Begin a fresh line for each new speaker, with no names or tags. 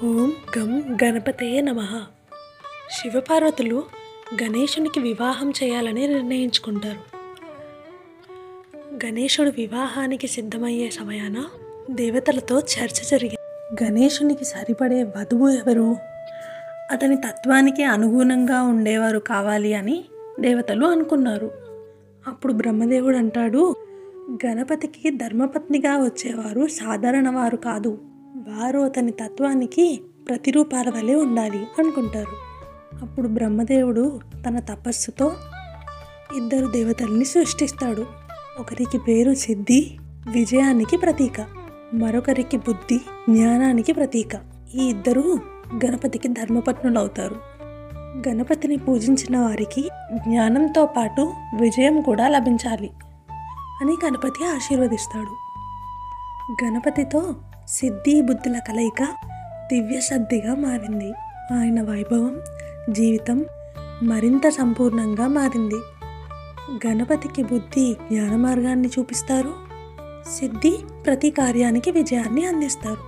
ఓం గం గణపతయే నమః. శివపార్వతులు గణేశునికి వివాహం చేయాలని నిర్ణయించుకుంటారు. గణేశుడు వివాహానికి సిద్ధమయ్యే సమయాన దేవతలతో చర్చ జరిగింది. గణేశునికి సరిపడే వధువు ఎవరు, అతని తత్వానికి అనుగుణంగా ఉండేవారు కావాలి అని దేవతలు అనుకున్నారు. అప్పుడు బ్రహ్మదేవుడు అంటాడు, గణపతికి ధర్మపత్నిగా వచ్చేవారు సాధారణ వారు కాదు, వారు అతని తత్వానికి ప్రతిరూపాల వలె ఉండాలి అనుకుంటారు. అప్పుడు బ్రహ్మదేవుడు తన తపస్సుతో ఇద్దరు దేవతల్ని సృష్టిస్తాడు. ఒకరికి పేరు సిద్ధి, విజయానికి ప్రతీక, మరొకరికి బుద్ధి, జ్ఞానానికి ప్రతీక. ఈ ఇద్దరు గణపతికి ధర్మపత్నులు అవుతారు. గణపతిని పూజించిన వారికి జ్ఞానంతో పాటు విజయం కూడా లభించాలి అని గణపతి ఆశీర్వదిస్తాడు. గణపతితో సిద్ధి బుద్ధుల కలయిక దివ్య సిద్ధిగా మారింది. ఆయన వైభవం, జీవితం మరింత సంపూర్ణంగా మారింది. గణపతికి బుద్ధి జ్ఞాన మార్గాన్ని చూపిస్తారు, సిద్ధి ప్రతి కార్యానికి విజయాన్ని అందిస్తారు.